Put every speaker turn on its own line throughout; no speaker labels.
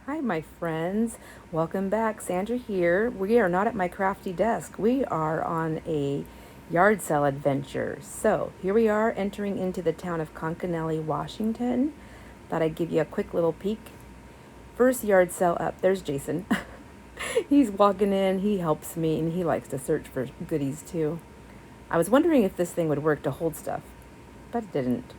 Hi, my friends. Welcome back. Sandra here. We are not at my crafty desk. We are on a yard sale adventure. So here we are entering into the town of Conconelli, Washington. Thought I'd give you a quick little peek. First yard sale up. There's Jason. He's walking in. He helps me, and he likes to search for goodies too. I was wondering if this thing would work to hold stuff, but it didn't.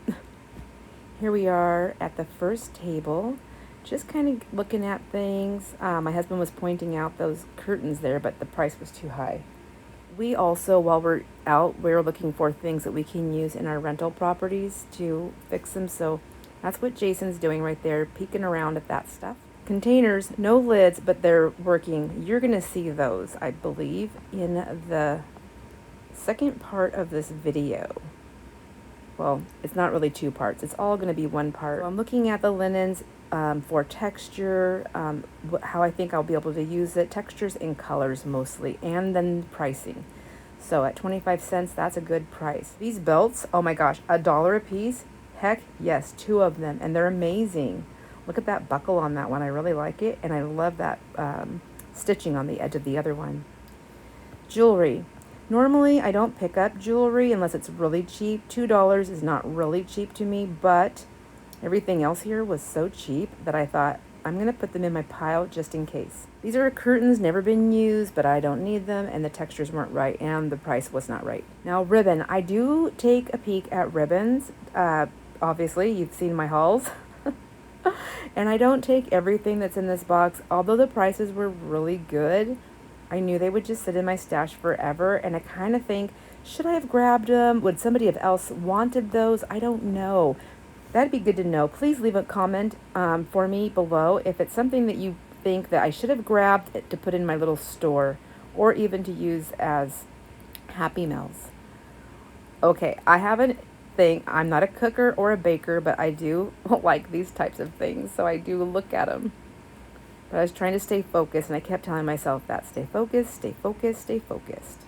Here we are at the first table, just kind of looking at things. My husband was pointing out those curtains there, but the price was too high. We also, while we're out, we're looking for things that we can use in our rental properties to fix them. So that's what Jason's doing right there, peeking around at that stuff. Containers, no lids, but they're working. You're going to see those, I believe, in the second part of this video. Well, it's not really two parts. It's all going to be one part. So I'm looking at the linens for texture, how I think I'll be able to use it, textures and colors mostly, and then pricing. So at 25 cents, that's a good price. These belts, oh my gosh, $1 a piece? Heck yes, 2 of them, and they're amazing. Look at that buckle on that one. I really like it, and I love that stitching on the edge of the other one. Jewelry. Normally, I don't pick up jewelry unless it's really cheap. $2 is not really cheap to me, but everything else here was so cheap that I thought, I'm going to put them in my pile just in case. These are curtains, never been used, but I don't need them, and the textures weren't right, and the price was not right. Now, ribbon. I do take a peek at ribbons. Obviously, you've seen my hauls. And I don't take everything that's in this box, although the prices were really good. I knew they would just sit in my stash forever, and I kind of think, should I have grabbed them? Would somebody else wanted those? I don't know. That'd be good to know. Please leave a comment for me below if it's something that you think that I should have grabbed to put in my little store, or even to use as Happy Meals. Okay, I have a thing. I'm not a cooker or a baker, but I do like these types of things, so I do look at them. But I was trying to stay focused, and I kept telling myself that. Stay focused, stay focused, stay focused.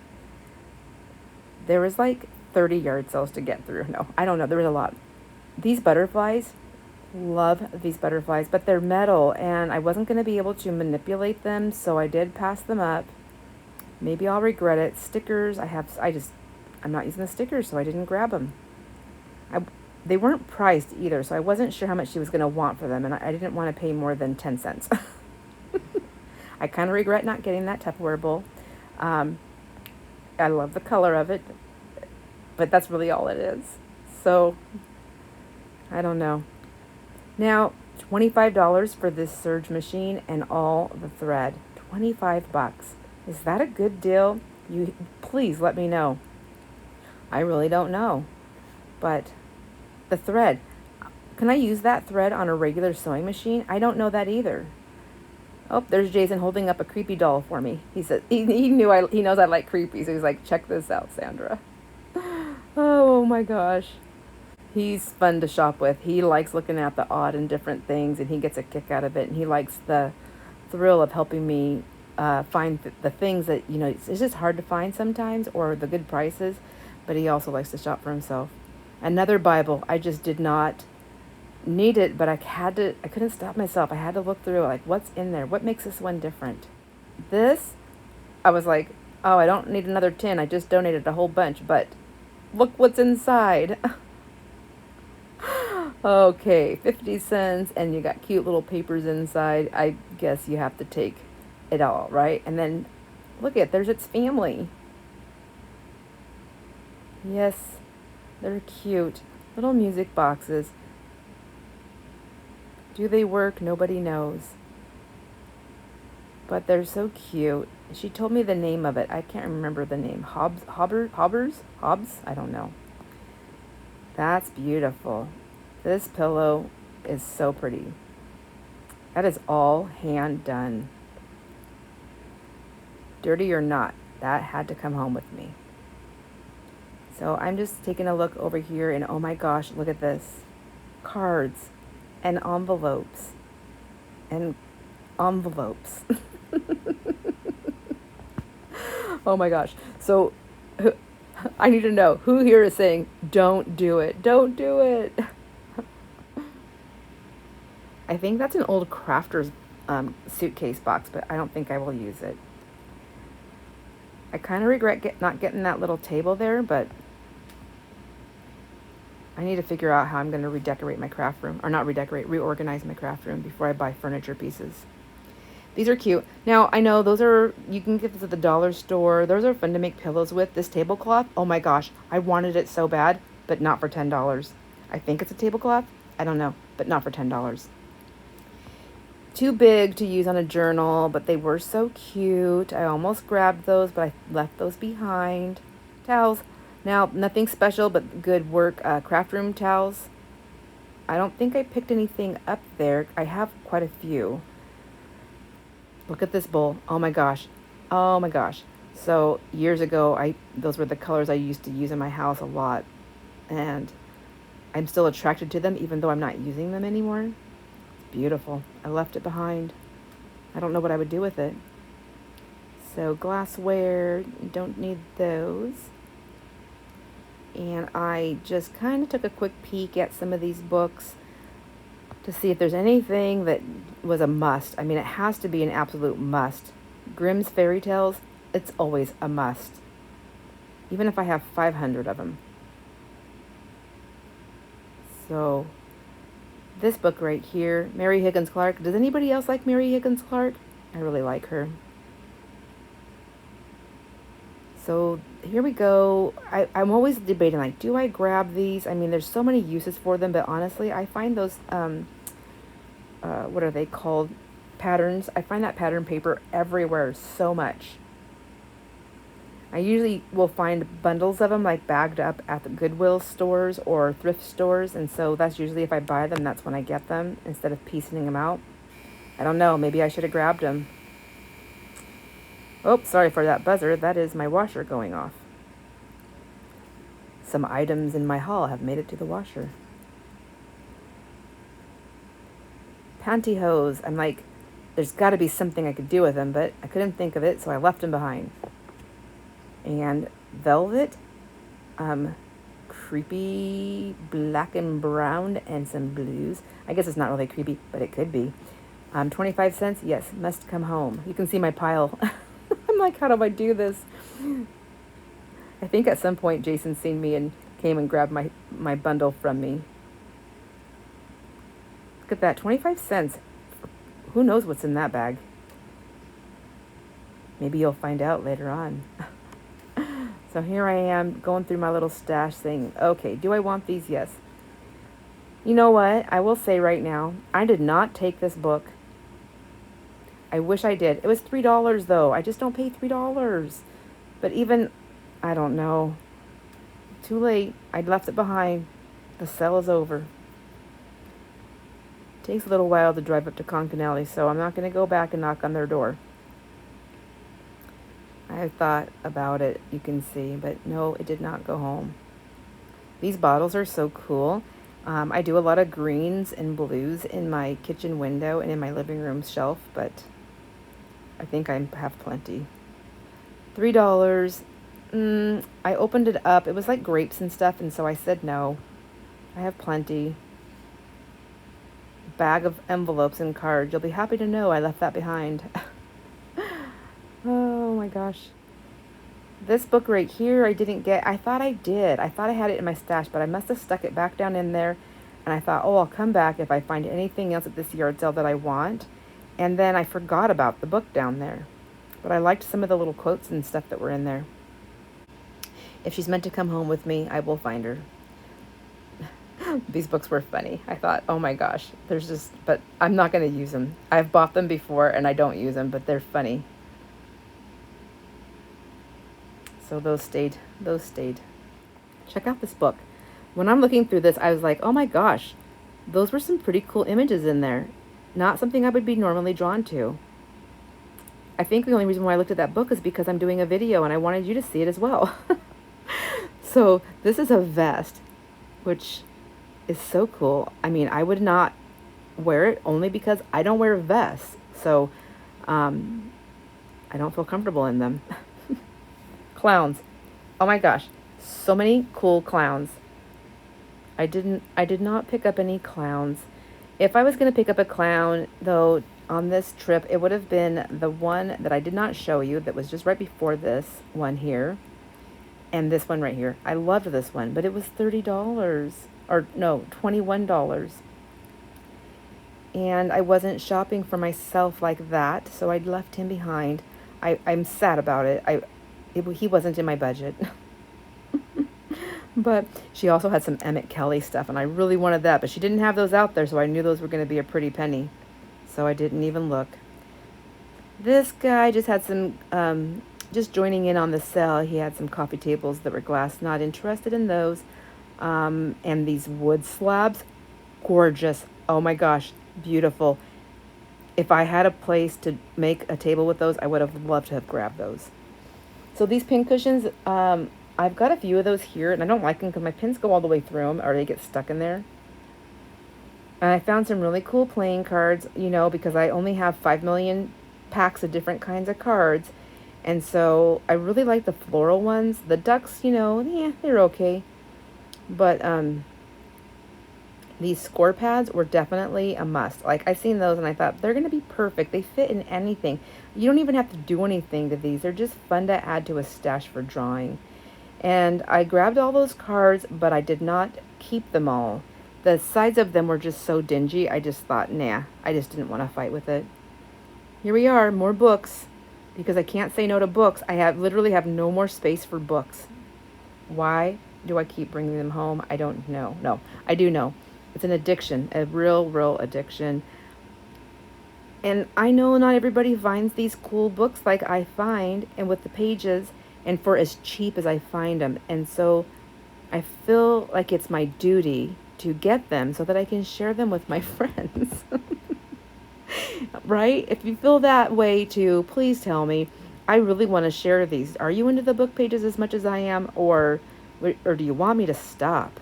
There was like 30 yard sales to get through. No, I don't know. There was a lot. These butterflies, love these butterflies, but they're metal, and I wasn't going to be able to manipulate them, so I did pass them up. Maybe I'll regret it. Stickers, I'm not using the stickers, so I didn't grab them. They weren't priced either, so I wasn't sure how much she was going to want for them, and I didn't want to pay more than 10 cents. I kind of regret not getting that Tupperware bowl. I love the color of it, but that's really all it is. So, I don't know. Now, $25 for this serge machine and all the thread. 25 bucks. Is that a good deal? You please let me know. I really don't know. But the thread, can I use that thread on a regular sewing machine? I don't know that either. Oh, there's Jason holding up a creepy doll for me. He said he knows I like creepy, so he's like, check this out, Sandra. Oh my gosh. He's fun to shop with. He likes looking at the odd and different things, and he gets a kick out of it, and he likes the thrill of helping me find the things that, it's just hard to find sometimes, or the good prices, but he also likes to shop for himself. Another Bible. I just did not need it, but I couldn't stop myself. I had to look through, like, what's in there? What makes this one different? This, I was like, oh, I don't need another tin. I just donated a whole bunch, but look what's inside. Okay, 50 cents, and you got cute little papers inside. I guess you have to take it all, right? And then, look there's its family. Yes, they're cute. Little music boxes. Do they work? Nobody knows. But they're so cute. She told me the name of it. I can't remember the name. Hobbs? I don't know. That's beautiful. This pillow is so pretty. That is all hand done. Dirty or not, that had to come home with me. So I'm just taking a look over here, and oh my gosh, look at this. Cards and envelopes and envelopes. Oh my gosh. So I need to know who here is saying, don't do it. Don't do it. I think that's an old crafter's suitcase box, but I don't think I will use it. I kind of regret not getting that little table there, but I need to figure out how I'm going to redecorate my craft room. Or not redecorate, reorganize my craft room before I buy furniture pieces. These are cute. Now, I know you can get this at the dollar store. Those are fun to make pillows with. This tablecloth, oh my gosh, I wanted it so bad, but not for $10. I think it's a tablecloth. I don't know, but not for $10. Too big to use on a journal, but they were so cute. I almost grabbed those, but I left those behind. Towels. Now, nothing special, but good work. Craft room towels. I don't think I picked anything up there. I have quite a few. Look at this bowl. Oh my gosh. Oh my gosh. So years ago, those were the colors I used to use in my house a lot. And I'm still attracted to them, even though I'm not using them anymore. Beautiful. I left it behind. I don't know what I would do with it. So glassware, don't need those. And I just kind of took a quick peek at some of these books to see if there's anything that was a must. I mean, it has to be an absolute must. Grimm's fairy tales, it's always a must. Even if I have 500 of them. So this book right here, Mary Higgins Clark. Does anybody else like Mary Higgins Clark? I really like her. So here we go. I'm always debating, like, do I grab these? I mean, there's so many uses for them, but honestly, I find those, what are they called? Patterns. I find that pattern paper everywhere so much. I usually will find bundles of them, like bagged up at the Goodwill stores or thrift stores, and so that's usually, if I buy them, that's when I get them, instead of piecing them out. I don't know, maybe I should have grabbed them. Oh, sorry for that buzzer. That is my washer going off. Some items in my haul have made it to the washer. Pantyhose. I'm like, there's got to be something I could do with them, but I couldn't think of it, so I left them behind. And velvet, creepy black and brown and some blues. I guess it's not really creepy, but it could be. 25 cents. Yes, must come home. You can see my pile. I'm like, how do I do this? I think at some point Jason seen me and came and grabbed my bundle from me. Look at that, 25 cents. Who knows what's in that bag? Maybe you'll find out later on. So here I am going through my little stash saying, okay, do I want these? Yes. You know what? I will say right now, I did not take this book. I wish I did. It was $3 though. I just don't pay $3. But even, I don't know. Too late. I left it behind. The sale is over. It takes a little while to drive up to Concanelli, so I'm not going to go back and knock on their door. I thought about it, you can see, but no, it did not go home. These bottles are so cool. I do a lot of greens and blues in my kitchen window and in my living room shelf, but I think I have plenty. $3. I opened it up. It was like grapes and stuff, and so I said no. I have plenty. Bag of envelopes and cards. You'll be happy to know I left that behind. Oh my gosh. This book right here I didn't get. I thought I did. I thought I had it in my stash, but I must have stuck it back down in there. And I thought, oh, I'll come back if I find anything else at this yard sale that I want. And then I forgot about the book down there. But I liked some of the little quotes and stuff that were in there. If she's meant to come home with me, I will find her. These books were funny. I thought, oh my gosh, but I'm not going to use them. I've bought them before and I don't use them, but they're funny. So those stayed. Check out this book. When I'm looking through this, I was like, oh my gosh, those were some pretty cool images in there. Not something I would be normally drawn to. I think the only reason why I looked at that book is because I'm doing a video and I wanted you to see it as well. So this is a vest, which is so cool. I mean, I would not wear it only because I don't wear vests. So I don't feel comfortable in them. Clowns. Oh my gosh. So many cool clowns. I did not pick up any clowns. If I was going to pick up a clown, though, on this trip, it would have been the one that I did not show you that was just right before this one here. And this one right here. I loved this one, but it was $30. Or no, $21. And I wasn't shopping for myself like that, so I'd left him behind. I'm sad about it. He wasn't in my budget. But she also had some Emmett Kelly stuff, and I really wanted that, but she didn't have those out there, so I knew those were going to be a pretty penny. So I didn't even look. This guy just had some, just joining in on the sale. He had some coffee tables that were glass, not interested in those. And these wood slabs, gorgeous. Oh my gosh, beautiful. If I had a place to make a table with those, I would have loved to have grabbed those. So these pin cushions, I've got a few of those here, and I don't like them because my pins go all the way through them, or they get stuck in there. And I found some really cool playing cards, you know, because I only have 5 million packs of different kinds of cards. And so I really like the floral ones. The ducks, you know, yeah, they're okay. But these score pads were definitely a must. Like, I seen those and I thought, they're going to be perfect. They fit in anything. You don't even have to do anything to these. They're just fun to add to a stash for drawing. And I grabbed all those cards, but I did not keep them all. The sides of them were just so dingy, I just thought, nah, I just didn't want to fight with it. Here we are, more books. Because I can't say no to books. I literally have no more space for books. Why do I keep bringing them home? I don't know. No, I do know. It's an addiction, a real addiction. And I know not everybody finds these cool books like I find, and with the pages, and for as cheap as I find them. And so I feel like it's my duty to get them so that I can share them with my friends. Right? If you feel that way too, please tell me. I really want to share these. Are you into the book pages as much as I am, or do you want me to stop?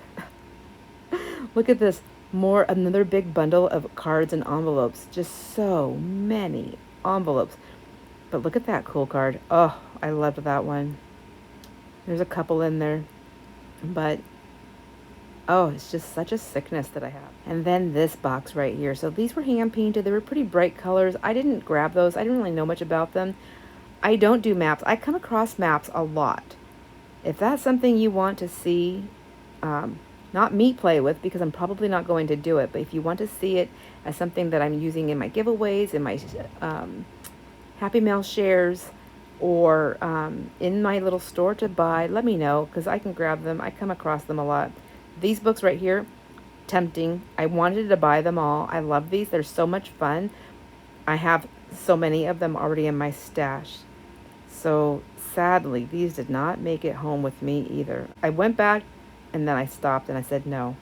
Look at this. Another big bundle of cards and envelopes. Just so many envelopes. But look at that cool card. Oh, I loved that one. There's a couple in there. But, oh, it's just such a sickness that I have. And then this box right here. So these were hand painted. They were pretty bright colors. I didn't grab those. I didn't really know much about them. I don't do maps. I come across maps a lot. If that's something you want to see, not me play with, because I'm probably not going to do it, but if you want to see it as something that I'm using in my giveaways, in my Happy Mail shares, or in my little store to buy, let me know, because I can grab them. I come across them a lot. These books right here, tempting. I wanted to buy them all. I love these. They're so much fun. I have so many of them already in my stash. So sadly, these did not make it home with me either. I went back and then I stopped and I said no.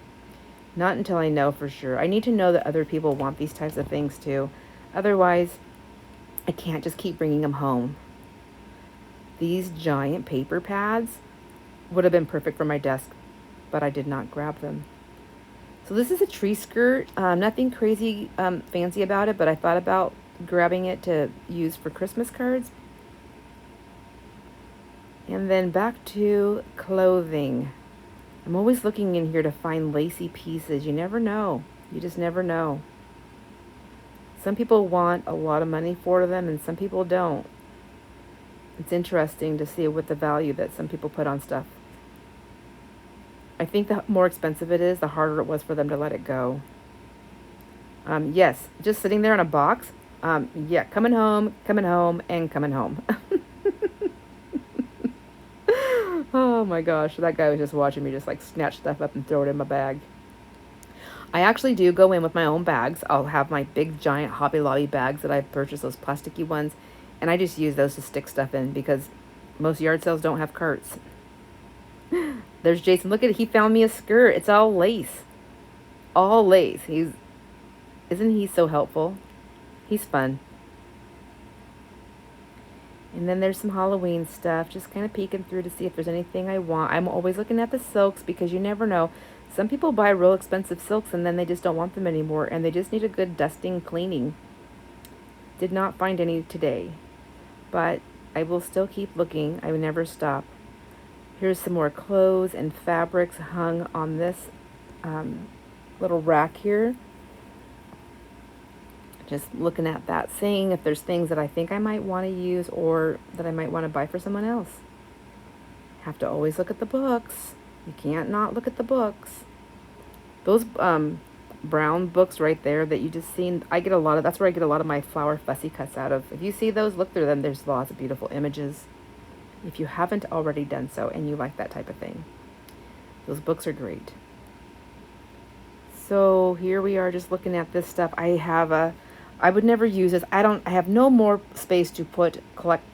Not until I know for sure. I need to know that other people want these types of things too. Otherwise, I can't just keep bringing them home. These giant paper pads would have been perfect for my desk, but I did not grab them. So this is a tree skirt. Nothing crazy fancy about it, but I thought about grabbing it to use for Christmas cards. And then back to clothing. I'm always looking in here to find lacy pieces. You never know. You just never know. Some people want a lot of money for them and some people don't. It's interesting to see what the value that some people put on stuff. I think the more expensive it is, the harder it was for them to let it go. Yes, just sitting there in a box. Yeah, coming home, and coming home. Oh my gosh, that guy was just watching me just like snatch stuff up and throw it in my bag. I actually do go in with my own bags. I'll have my big giant Hobby Lobby bags that I've purchased, those plasticky ones, and I just use those to stick stuff in because most yard sales don't have carts. There's Jason. Look at it. He found me a skirt. It's all lace. All lace. Isn't he so helpful? He's fun. And then there's some Halloween stuff, just kind of peeking through to see if there's anything I want. I'm always looking at the silks because you never know. Some people buy real expensive silks and then they just don't want them anymore and they just need a good dusting, cleaning. Did not find any today, but I will still keep looking. I will never stop. Here's some more clothes and fabrics hung on this little rack here. Just looking at that, seeing if there's things that I think I might want to use or that I might want to buy for someone else. Have to always look at the books. You can't not look at the books. Those brown books right there that you just seen, I get a lot of, that's where I get a lot of my flower fussy cuts out of. If you see those, look through them. There's lots of beautiful images. If you haven't already done so and you like that type of thing, those books are great. So here we are just looking at this stuff. I would never use this. I have no more space to collect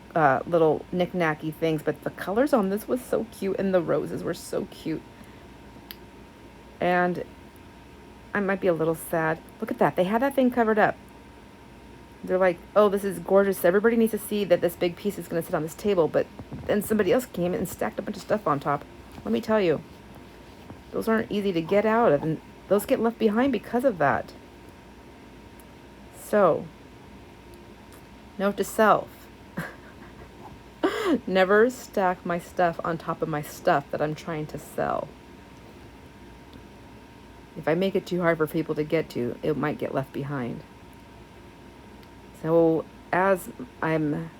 little knick-knacky things, but the colors on this was so cute and the roses were so cute. And I might be a little sad. Look at that. They had that thing covered up. They're like, oh, this is gorgeous. Everybody needs to see that this big piece is going to sit on this table. But then somebody else came and stacked a bunch of stuff on top. Let me tell you, those aren't easy to get out of. And those get left behind because of that. So, note to self. Never stack my stuff on top of my stuff that I'm trying to sell. If I make it too hard for people to get to, it might get left behind. So as I'm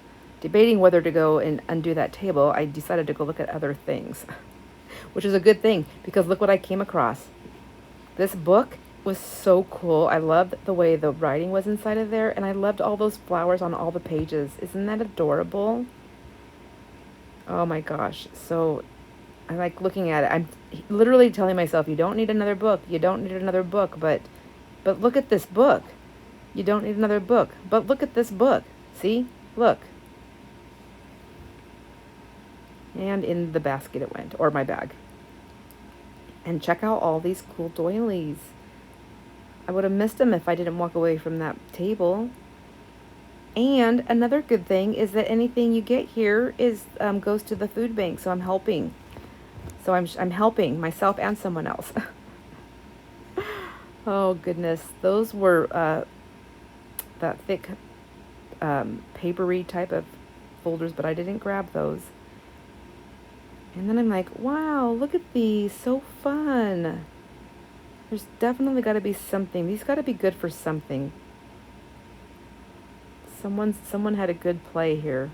debating whether to go and undo that table, I decided to go look at other things, which is a good thing because look what I came across. This book was so cool. I loved the way the writing was inside of there, and I loved all those flowers on all the pages. Isn't that adorable? Oh my gosh. So I like looking at it. I'm literally telling myself, you don't need another book. You don't need another book, but look at this book. You don't need another book, but look at this book. See? Look. And in the basket it went, or my bag. And check out all these cool doilies. I would have missed them if I didn't walk away from that table. And another good thing is that anything you get here is goes to the food bank, so I'm helping. So I'm helping myself and someone else. Oh goodness, those were that thick papery type of folders, but I didn't grab those. And then I'm like, wow, look at these, so fun. There's definitely got to be something. These got to be good for something. Someone had a good play here.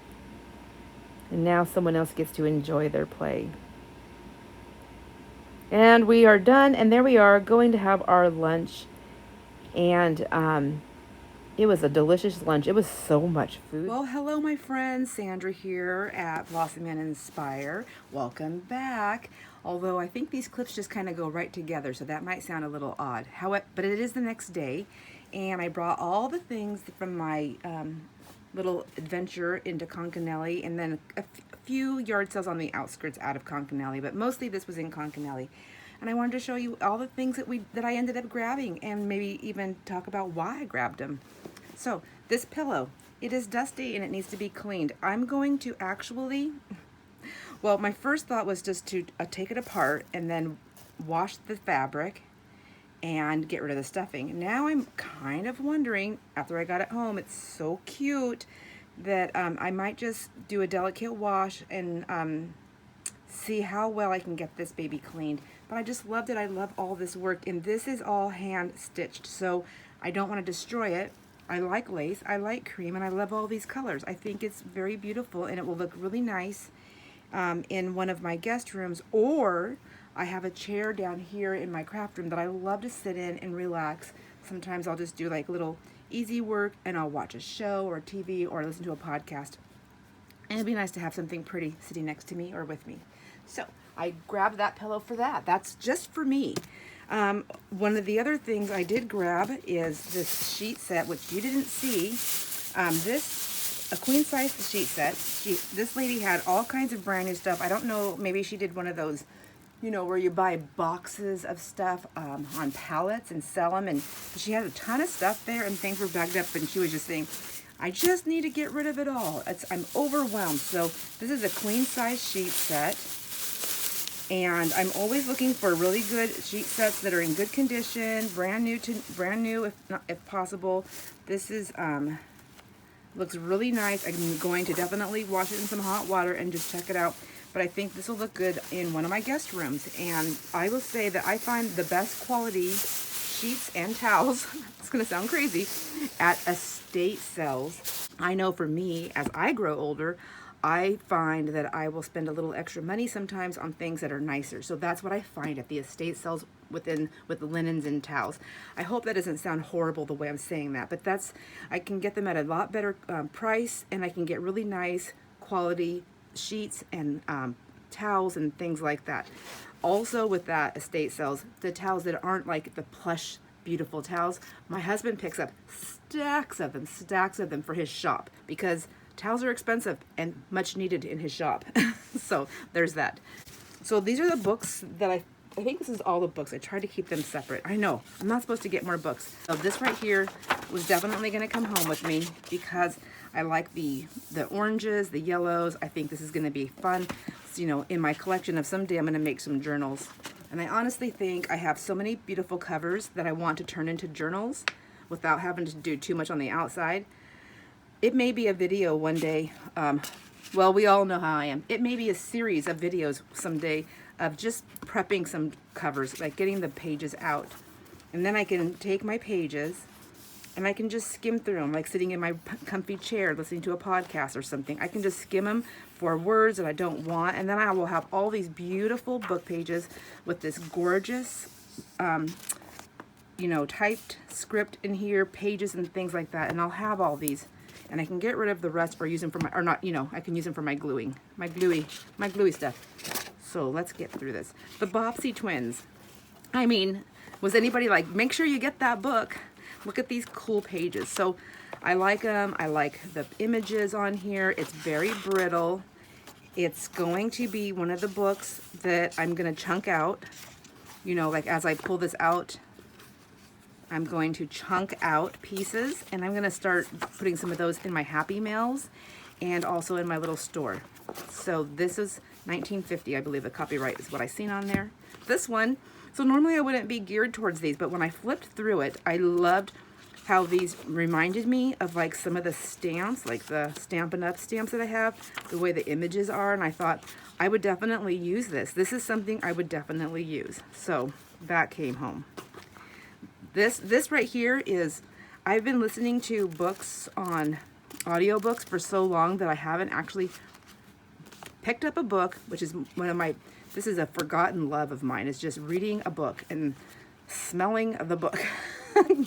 And now someone else gets to enjoy their play. And we are done, and there we are going to have our lunch. And it was a delicious lunch. It was so much food. Well, hello, my friends. Sandra here at Blossom and Inspire. Welcome back. Although I think these clips just kind of go right together, so that might sound a little odd. However, but it is the next day, and I brought all the things from my little adventure into Concanelli, and then a few yard sales on the outskirts out of Concanelli, but mostly this was in Concanelli. And I wanted to show you all the things that I ended up grabbing, and maybe even talk about why I grabbed them. So this pillow, it is dusty and it needs to be cleaned. I'm going to actually, well, my first thought was just to take it apart and then wash the fabric and get rid of the stuffing. Now I'm kind of wondering, after I got it home, it's so cute that I might just do a delicate wash and see how well I can get this baby cleaned. But I just loved it. I love all this work, and this is all hand stitched, so I don't want to destroy it. I like lace, I like cream, and I love all these colors. I think it's very beautiful, and it will look really nice in one of my guest rooms, or I have a chair down here in my craft room that I love to sit in and relax. Sometimes I'll just do like little easy work, and I'll watch a show or TV or listen to a podcast. And it'd be nice to have something pretty sitting next to me or with me. So I grabbed that pillow for that. That's just for me. One of the other things I did grab is this sheet set, which you didn't see. A queen size sheet set. This lady had all kinds of brand new stuff. I don't know, maybe she did one of those, you know, where you buy boxes of stuff on pallets and sell them. And she had a ton of stuff there, and things were bagged up, and she was just saying, I just need to get rid of it all. I'm overwhelmed. So this is a queen size sheet set. And I'm always looking for really good sheet sets that are in good condition, brand new if possible. This is looks really nice. I'm going to definitely wash it in some hot water and just check it out. But I think this will look good in one of my guest rooms. And I will say that I find the best quality sheets and towels, it's going to sound crazy, at estate sales. I know for me, as I grow older, I find that I will spend a little extra money sometimes on things that are nicer. So that's what I find at the estate sales with the linens and towels. I hope that doesn't sound horrible the way I'm saying that, but I can get them at a lot better price, and I can get really nice quality sheets and towels and things like that. Also with that estate sales, the towels that aren't like the plush, beautiful towels, my husband picks up stacks of them for his shop, because towels are expensive and much needed in his shop. So there's that. So these are the books that I think this is all the books. I tried to keep them separate. I know, I'm not supposed to get more books. So this right here was definitely going to come home with me, because I like the oranges, the yellows. I think this is going to be fun. So, you know, in my collection of someday I'm going to make some journals. And I honestly think I have so many beautiful covers that I want to turn into journals without having to do too much on the outside. It may be a video one day. Well, we all know how I am. It may be a series of videos someday of just prepping some covers, like getting the pages out. And then I can take my pages and I can just skim through them, like sitting in my comfy chair listening to a podcast or something. I can just skim them for words that I don't want, and then I will have all these beautiful book pages with this gorgeous you know, typed script in here, pages and things like that, and I'll have all these. And I can get rid of the rest or use them for my, or not, you know, I can use them for my gluey stuff. So let's get through this. The Bobbsey twins. I mean, was anybody like, make sure you get that book. Look at these cool pages. So I like them. I like the images on here. It's very brittle. It's going to be one of the books that I'm going to chunk out. You know, like as I pull this out, I'm going to chunk out pieces, and I'm going to start putting some of those in my Happy Mails and also in my little store. So this is 1950, I believe the copyright is what I seen on there. This one, so normally I wouldn't be geared towards these, but when I flipped through it, I loved how these reminded me of like some of the stamps, like the Stampin' Up! Stamps that I have, the way the images are, and I thought I would definitely use this. This is something I would definitely use. So that came home. This right here is, I've been listening to books on audiobooks for so long that I haven't actually picked up a book, which is one of my, this is a forgotten love of mine, is just reading a book and smelling the book.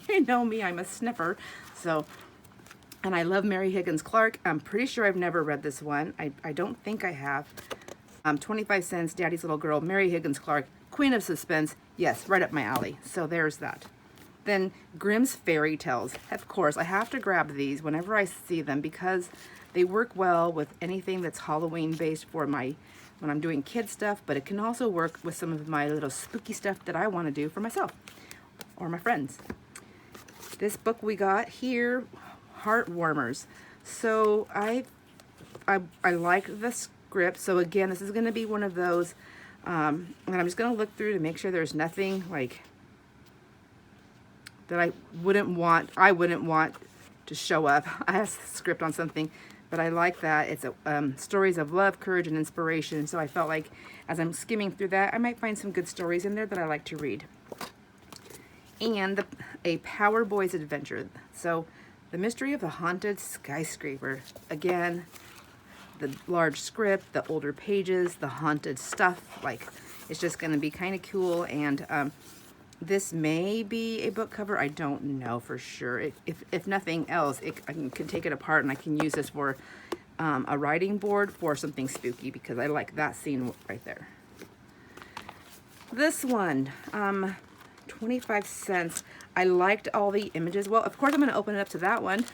You know me, I'm a sniffer. So, and I love Mary Higgins Clark. I'm pretty sure I've never read this one. I don't think I have. 25 cents, Daddy's Little Girl, Mary Higgins Clark, Queen of Suspense. Yes, right up my alley. So there's that. Then Grimm's Fairy Tales. Of course, I have to grab these whenever I see them because they work well with anything that's Halloween based for my, when I'm doing kid stuff, but it can also work with some of my little spooky stuff that I want to do for myself or my friends. This book we got here, Heartwarmers. So I like the script. So again, this is going to be one of those, and I'm just going to look through to make sure there's nothing like that I wouldn't want to show up. I have a script on something, but I like that. It's stories of love, courage, and inspiration. So I felt like as I'm skimming through that, I might find some good stories in there that I like to read. And a Power Boys adventure. So the mystery of the haunted skyscraper. Again, the large script, the older pages, the haunted stuff. Like, it's just going to be kind of cool. And this may be a book cover. I don't know for sure. If nothing else, I can take it apart and I can use this for a writing board for something spooky because I like that scene right there. This one, 25 cents. I liked all the images. Well, of course I'm going to open it up to that one.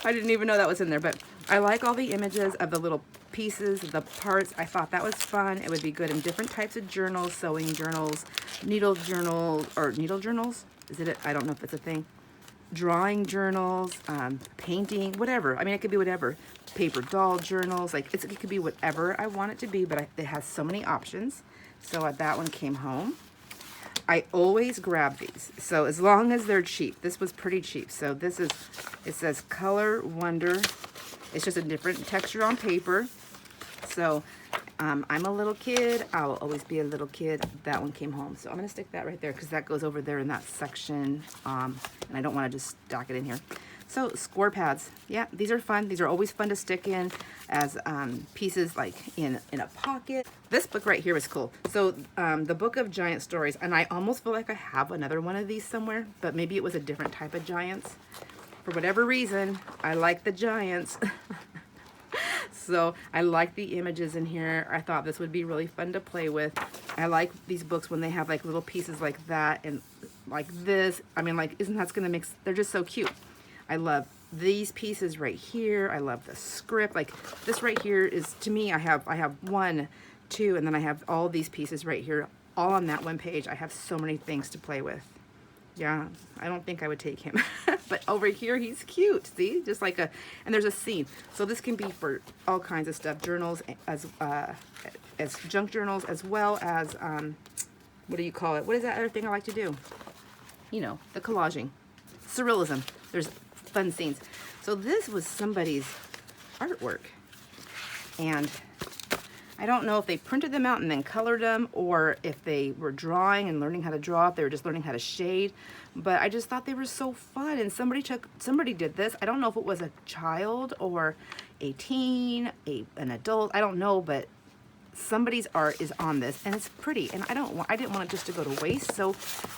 I didn't even know that was in there, but I like all the images of the little pieces, the parts. I thought that was fun. It would be good in different types of journals, sewing journals, needle journals, is it? I don't know if it's a thing. Drawing journals, painting, whatever. I mean, it could be whatever. Paper doll journals, like it could be whatever I want it to be, but it has so many options. So that one came home. I always grab these. So as long as they're cheap. This was pretty cheap. So this is, it says Color Wonder. It's just a different texture on paper. So I'm a little kid. I will always be a little kid. That one came home. So I'm going to stick that right there because that goes over there in that section. And I don't want to just stack it in here. So score pads. Yeah, these are fun. These are always fun to stick in as pieces like in a pocket. This book right here is cool. So the Book of Giant Stories. And I almost feel like I have another one of these somewhere. But maybe it was a different type of giants. For whatever reason, I like the giants. So I like the images in here. I thought this would be really fun to play with. I like these books when they have like little pieces like that and like this. I mean, like, isn't that's gonna mix? They're just so cute. I love these pieces right here. I love the script. Like this right here is, to me, I have 1, 2, and then I have all these pieces right here, all on that one page. I have so many things to play with. Yeah, I don't think I would take him. But over here, he's cute. See, just like and there's a scene. So this can be for all kinds of stuff. Journals, as junk journals, as well as, what do you call it? What is that other thing I like to do? You know, the collaging. Surrealism. There's fun scenes. So this was somebody's artwork. And I don't know if they printed them out and then colored them, or if they were drawing and learning how to draw, if they were just learning how to shade. But I just thought they were so fun, and somebody did this. I don't know if it was a child or a teen, an adult, I don't know, but somebody's art is on this, and it's pretty. And I didn't want it just to go to waste, so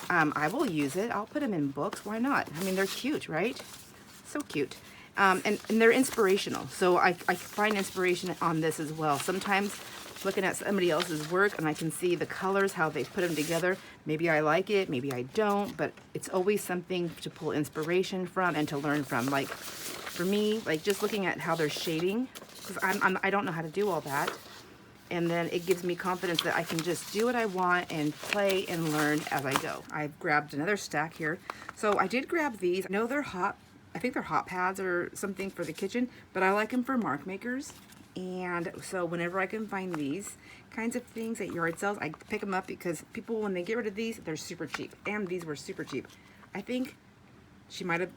I will use it. I'll put them in books. Why not? I mean, they're cute, right? So cute. And they're inspirational. So I find inspiration on this as well. Sometimes looking at somebody else's work and I can see the colors, how they put them together. Maybe I like it, maybe I don't, but it's always something to pull inspiration from and to learn from. Like for me, like just looking at how they're shading, because I don't know how to do all that. And then it gives me confidence that I can just do what I want and play and learn as I go. I've grabbed another stack here. So I did grab these. I know they're hot. I think they're hot pads or something for the kitchen, but I like them for mark makers. And so whenever I can find these kinds of things at yard sales, I pick them up because people, when they get rid of these, they're super cheap. And these were super cheap. I think she might have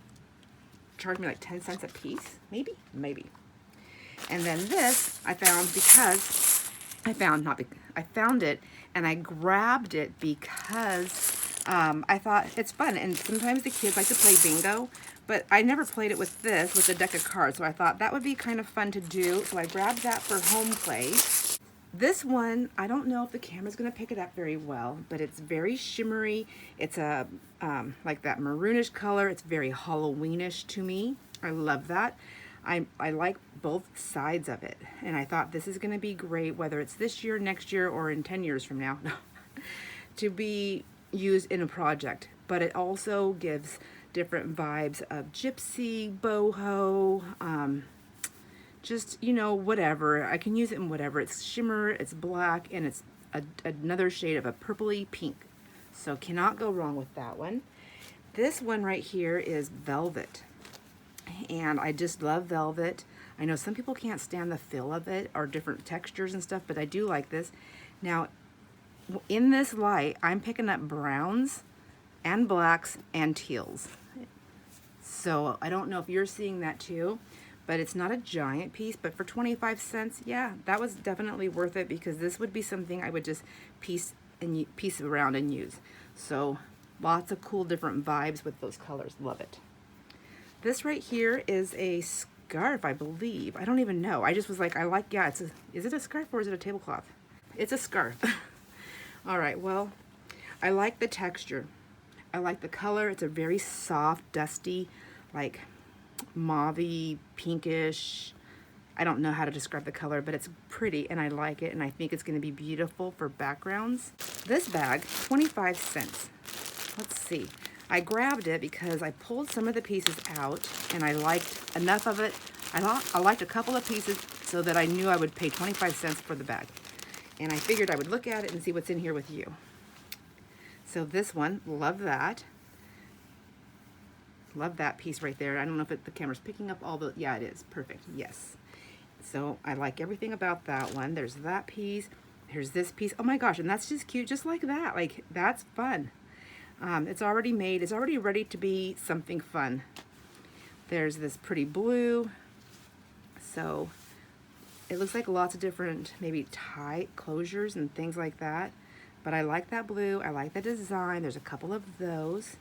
charged me like 10 cents a piece, maybe. And then this I found because I found it and I grabbed it because I thought it's fun. And sometimes the kids like to play bingo, but I never played it with this, with a deck of cards. So I thought that would be kind of fun to do. So I grabbed that for home play. This one, I don't know if the camera's gonna pick it up very well, but it's very shimmery. It's a like that maroonish color. It's very Halloweenish to me. I love that. I like both sides of it. And I thought this is gonna be great, whether it's this year, next year, or in 10 years from now, to be used in a project. But it also gives different vibes of gypsy, boho, just, you know, whatever. I can use it in whatever. It's shimmer, it's black, and it's another shade of a purpley pink. So cannot go wrong with that one. This one right here is velvet. And I just love velvet. I know some people can't stand the feel of it or different textures and stuff, but I do like this. Now, in this light, I'm picking up browns and blacks and teals. So I don't know if you're seeing that too, but it's not a giant piece, but for 25 cents, yeah, that was definitely worth it because this would be something I would just piece around and use. So lots of cool different vibes with those colors. Love it. This right here is a scarf, I believe. I don't even know. I just was like, yeah, is it a scarf or is it a tablecloth? It's a scarf. All right, well, I like the texture. I like the color. It's a very soft, dusty, like mauve-y, pinkish. I don't know how to describe the color, but it's pretty and I like it, and I think it's going to be beautiful for backgrounds. This bag, 25 cents. Let's see. I grabbed it because I pulled some of the pieces out and I liked enough of it. I liked a couple of pieces so that I knew I would pay 25 cents for the bag. And I figured I would look at it and see what's in here with you. So this one, love that. Love that piece right there. I don't know if the camera's picking up all the, yeah, it is. Perfect, yes. So I like everything about that one. There's that piece. Here's this piece. Oh my gosh, and that's just cute, just like that. Like, that's fun. It's already made. It's already ready to be something fun. There's this pretty blue. So it looks like lots of different maybe tie closures and things like that. But I like that blue. I like the design. There's a couple of those.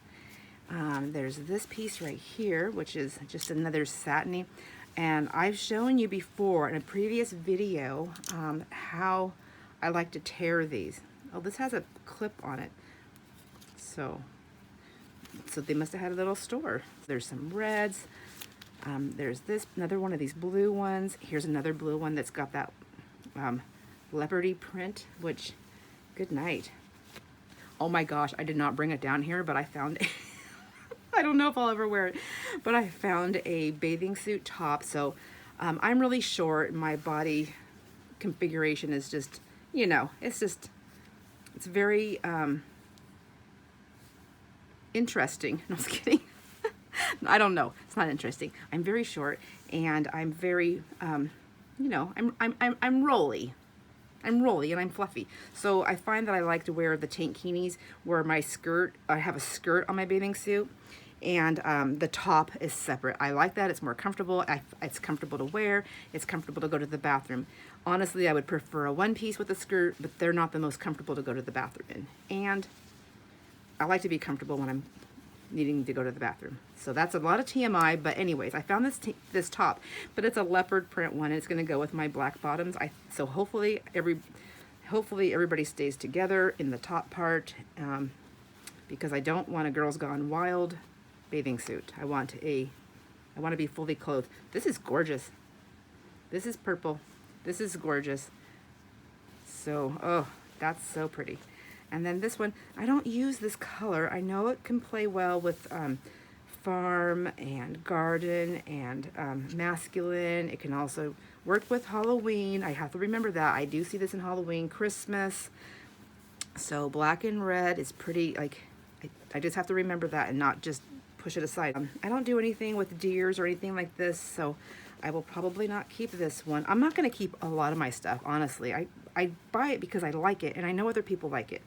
There's this piece right here, which is just another satiny. And I've shown you before in a previous video how I like to tear these. Oh, this has a clip on it. So they must have had a little store. There's some reds. There's this, another one of these blue ones. Here's another blue one that's got that leopardy print, which, good night. Oh my gosh, I did not bring it down here, but I found it. I don't know if I'll ever wear it, but I found a bathing suit top. So I'm really short. My body configuration is just, you know, it's very interesting. No, I was kidding. I don't know. It's not interesting. I'm very short, and I'm very, you know, I'm rolly. I'm rolly and I'm fluffy. So I find that I like to wear the tankinis where my skirt, I have a skirt on my bathing suit, and the top is separate. I like that. It's more comfortable. It's comfortable to wear. It's comfortable to go to the bathroom. Honestly, I would prefer a one piece with a skirt, but they're not the most comfortable to go to the bathroom in. And I like to be comfortable when I'm needing to go to the bathroom. So that's a lot of TMI, but anyways, I found this top, but it's a leopard print one. And it's going to go with my black bottoms. So hopefully everybody stays together in the top part, because I don't want a Girls Gone Wild bathing suit. I want to be fully clothed. This is gorgeous. This is purple. This is gorgeous. So, oh, that's so pretty. And then this one, I don't use this color. I know it can play well with farm and garden and masculine. It can also work with Halloween. I have to remember that. I do see this in Halloween, Christmas. So black and red is pretty, like, I just have to remember that and not just push it aside. I don't do anything with deers or anything like this, so I will probably not keep this one. I'm not going to keep a lot of my stuff, honestly. I buy it because I like it, and I know other people like it.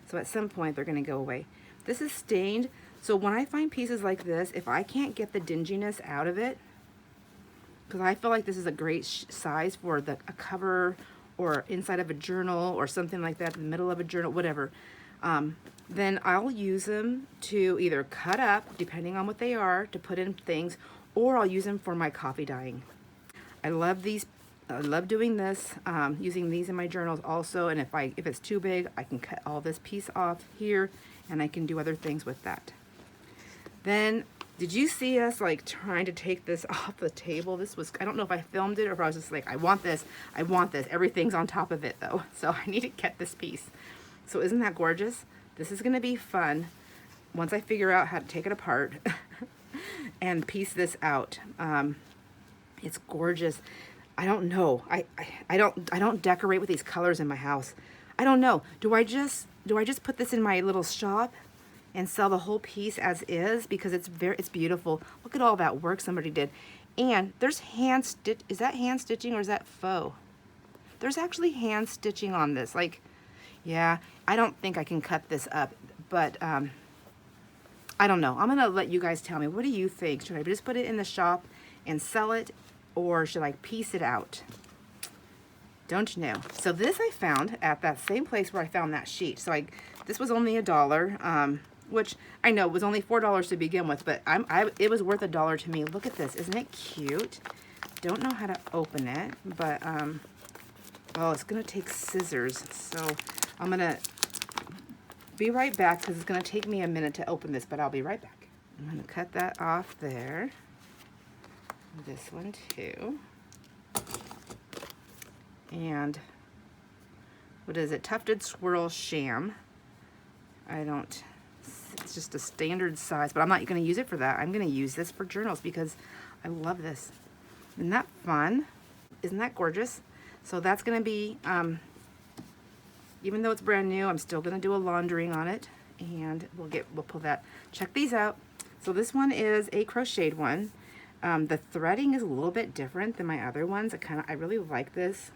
So at some point, they're going to go away. This is stained, so when I find pieces like this, if I can't get the dinginess out of it, because I feel like this is a great size for a cover or inside of a journal or something like that, in the middle of a journal, whatever, then I'll use them to either cut up, depending on what they are, to put in things, or I'll use them for my coffee dyeing. I love these. I love doing this, using these in my journals also, and if it's too big, I can cut all this piece off here, and I can do other things with that. Then, did you see us like trying to take this off the table? This was, I don't know if I filmed it or if I was just like, I want this, everything's on top of it though, so I need to get this piece. So isn't that gorgeous? This is gonna be fun once I figure out how to take it apart and piece this out. It's gorgeous. I don't know. I don't decorate with these colors in my house. I don't know. Do I just put this in my little shop and sell the whole piece as is, because it's beautiful. Look at all that work somebody did. And there's is that hand stitching or is that faux? There's actually hand stitching on this. Like, yeah, I don't think I can cut this up, but I don't know. I'm gonna let you guys tell me. What do you think? Should I just put it in the shop and sell it, or should I piece it out? Don't you know? So this I found at that same place where I found that sheet. So this was only $1, which I know was only $4 to begin with, but it was worth $1 to me. Look at this. Isn't it cute? Don't know how to open it, but oh, it's gonna take scissors. So I'm gonna be right back because it's gonna take me a minute to open this, but I'll be right back. I'm gonna cut that off there. This one too. And what is it? Tufted Swirl Sham. It's just a standard size, but I'm not going to use it for that. I'm going to use this for journals because I love this. Isn't that fun? Isn't that gorgeous? So that's going to be, even though it's brand new, I'm still going to do a laundering on it, and we'll pull that. Check these out. So this one is a crocheted one. The threading is a little bit different than my other ones. I really like this.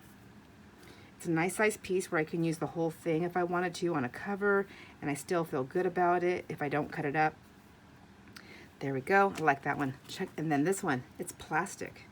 It's a nice size piece where I can use the whole thing if I wanted to on a cover, and I still feel good about it if I don't cut it up. There we go. I like that one. Check. And then this one, it's plastic.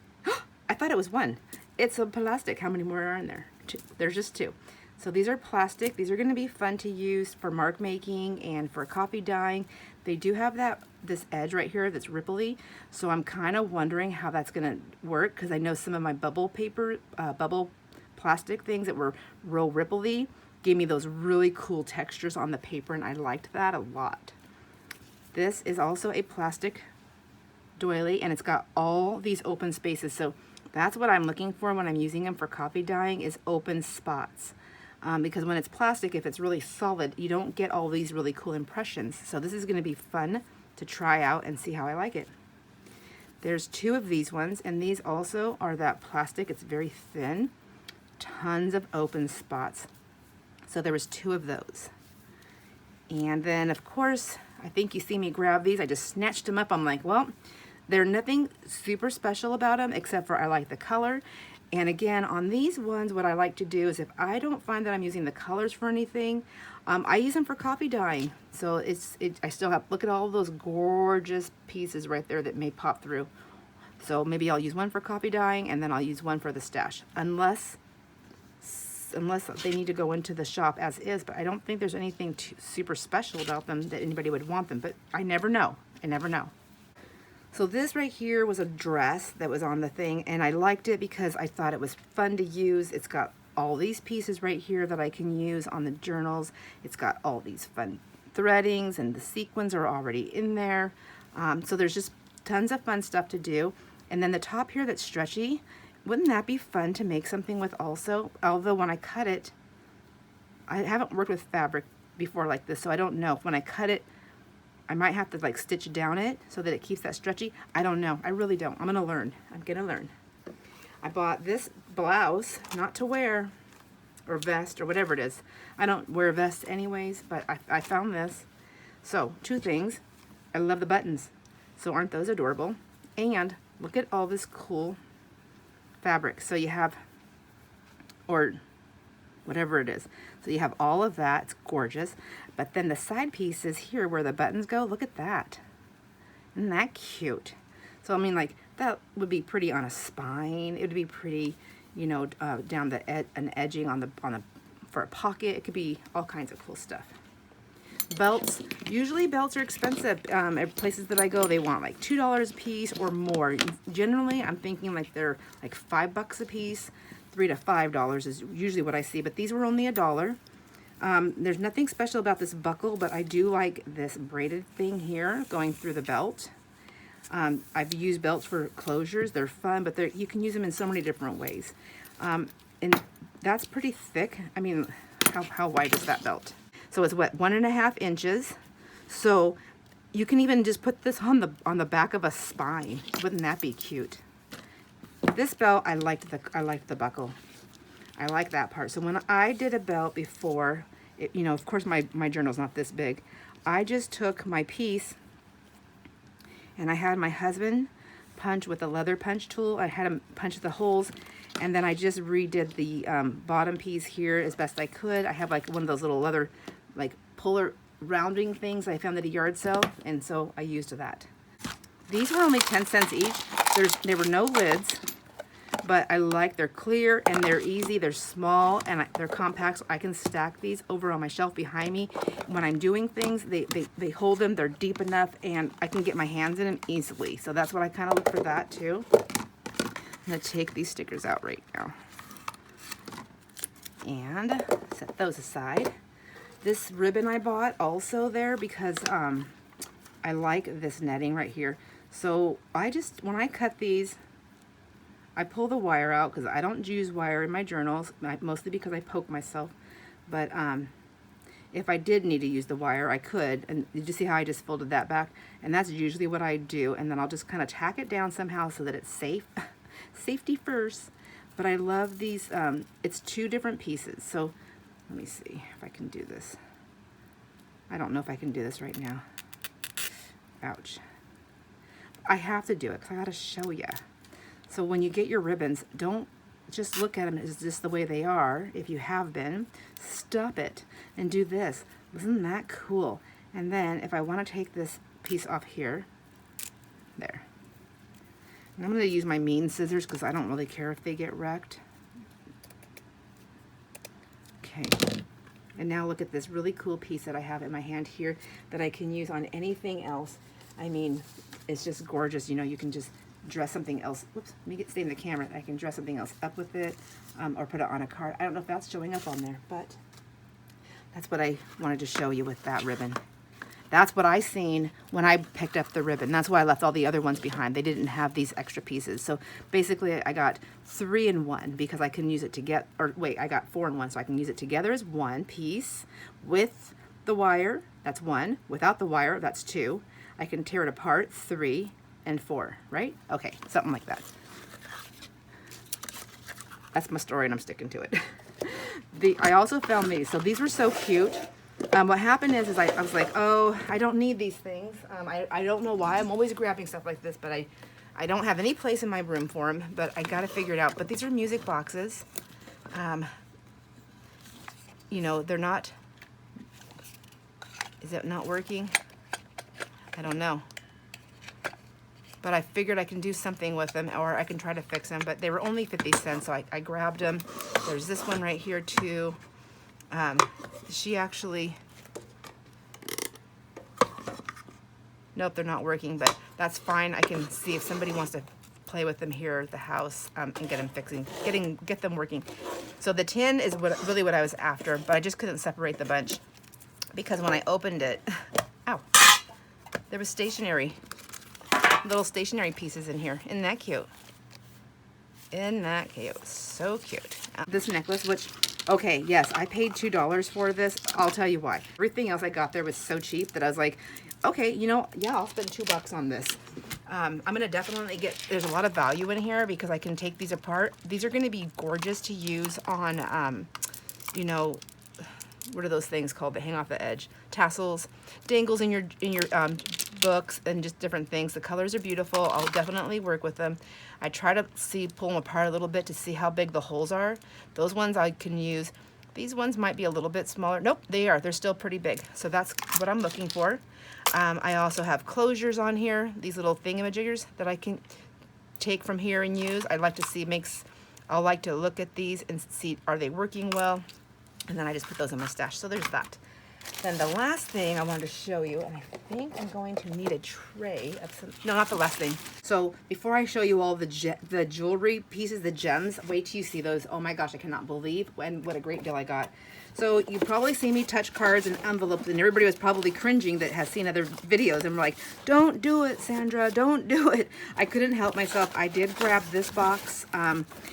I thought it was one. it's a plastic. How many more are in there? Two. There's just two. So these are plastic. These are going to be fun to use for mark making and for coffee dyeing. They do have this edge right here that's ripply, so I'm kind of wondering how that's going to work, because I know some of my bubble paper, bubble plastic things that were real ripply gave me those really cool textures on the paper, and I liked that a lot. This is also a plastic doily, and it's got all these open spaces, so that's what I'm looking for when I'm using them for coffee dyeing, is open spots. Because when it's plastic, if it's really solid, you don't get all these really cool impressions. So this is going to be fun to try out and see how I like it. There's two of these ones, and these also are that plastic. It's very thin, tons of open spots. So there was two of those. And then, of course, I think you see me grab these. I just snatched them up. I'm like, well, there's nothing super special about them except for I like the color. And again, on these ones, what I like to do is if I don't find that I'm using the colors for anything, I use them for coffee dyeing. So I still have, look at all those gorgeous pieces right there that may pop through. So maybe I'll use one for coffee dyeing, and then I'll use one for the stash, unless they need to go into the shop as is. But I don't think there's anything super special about them that anybody would want them, but I never know. I never know. So this right here was a dress that was on the thing, and I liked it because I thought it was fun to use. It's got all these pieces right here that I can use on the journals. It's got all these fun threadings, and the sequins are already in there. So there's just tons of fun stuff to do. And then the top here that's stretchy, wouldn't that be fun to make something with also? Although when I cut it, I haven't worked with fabric before like this, so I don't know. When I cut it, I might have to like stitch down it so that it keeps that stretchy. I don't know. I really don't. I'm gonna learn. I'm gonna learn. I bought this blouse, not to wear, or vest, or whatever it is. I don't wear vests anyways, but I found this. So, two things. I love the buttons. So aren't those adorable? And look at all this cool fabric. So you have, or whatever it is. So you have all of that. It's gorgeous. But then the side pieces here where the buttons go, look at that. Isn't that cute? So I mean, like, that would be pretty on a spine. It would be pretty, you know, down the an edging on the for a pocket. It could be all kinds of cool stuff. Belts. Usually belts are expensive. At places that I go, they want like $2 a piece or more. Generally, I'm thinking like they're like $5 a piece. $3 to $5 is usually what I see, but these were only $1. There's nothing special about this buckle, but I do like this braided thing here going through the belt. I've used belts for closures. They're fun, but you can use them in so many different ways. And that's pretty thick. I mean, how wide is that belt? So it's what, 1.5 inches. So you can even just put this on the back of a spine. Wouldn't that be cute? This belt, I liked the buckle. I like that part. So when I did a belt before, you know, of course my journal's not this big. I just took my piece and I had my husband punch with a leather punch tool. I had him punch the holes, and then I just redid the bottom piece here as best I could. I have like one of those little leather like puller rounding things I found at a yard sale, and so I used that. These were only 10 cents each. There were no lids, but I like, they're clear and they're easy. They're small and they're compact, so I can stack these over on my shelf behind me. When I'm doing things, they hold them, they're deep enough, and I can get my hands in them easily. So that's what I kind of look for that too. I'm gonna take these stickers out right now and set those aside. This ribbon I bought also there because I like this netting right here. So when I cut these, I pull the wire out because I don't use wire in my journals, mostly because I poke myself. But if I did need to use the wire, I could. And did you see how I just folded that back? And that's usually what I do. And then I'll just kind of tack it down somehow so that it's safe. Safety first. But I love these. It's two different pieces. So let me see if I can do this. I don't know if I can do this right now. Ouch. I have to do it because I got to show you. So when you get your ribbons, don't just look at them as just the way they are. If you have been, stop it and do this. Isn't that cool? And then if I want to take this piece off here, there. I'm going to use my mean scissors because I don't really care if they get wrecked. Okay. And now look at this really cool piece that I have in my hand here that I can use on anything else. I mean, it's just gorgeous. You know, you can just dress something else. Whoops, let me stay in the camera. I can dress something else up with it, or put it on a card. I don't know if that's showing up on there, but that's what I wanted to show you with that ribbon. That's what I seen when I picked up the ribbon. That's why I left all the other ones behind. They didn't have these extra pieces. So basically I got 3 in 1 because I can use it together, or wait, I got 4 in 1, so I can use it together as one piece with the wire, that's 1. Without the wire, that's 2. I can tear it apart, 3 and 4, right? Okay, something like that. That's my story and I'm sticking to it. I also found these. So these were so cute. What happened is I was like, oh, I don't need these things. I don't know why. I'm always grabbing stuff like this, but I don't have any place in my room for them, but I got to figure it out. But these are music boxes. You know, they're not, is it not working? I don't know. But I figured I can do something with them, or I can try to fix them, but they were only 50 cents, so I grabbed them. There's this one right here too. She actually, nope, they're not working, but that's fine. I can see if somebody wants to play with them here at the house, and get them get them working. So the tin is really what I was after, but I just couldn't separate the bunch because when I opened it, ow, there was little stationery pieces in here. Isn't that cute? Isn't that cute? So cute. This necklace, which, okay, yes, I paid $2 for this. I'll tell you why. Everything else I got there was so cheap that I was like, okay, you know, yeah, I'll spend $2 on this. I'm gonna definitely there's a lot of value in here because I can take these apart. These are gonna be gorgeous to use on, you know, what are those things called that hang off the edge? Tassels, dangles in your books, and just different things. The colors are beautiful. I'll definitely work with them. I try to pull them apart a little bit to see how big the holes are. Those ones I can use. These ones might be a little bit smaller. Nope, they're still pretty big. So that's what I'm looking for. I also have closures on here, these little thingamajiggers that I can take from here and use. I'd like to see I'll like to look at these and see, are they working well? And then I just put those in my stash. So there's that. Then the last thing I wanted to show you, and I think I'm going to need a tray of some, no, not the last thing. So before I show you all the jewelry pieces, the gems, wait till you see those. Oh my gosh, I cannot believe what a great deal I got. So you probably see me touch cards and envelopes, and everybody was probably cringing that has seen other videos and were like, don't do it, Sandra, don't do it. I couldn't help myself. I did grab this box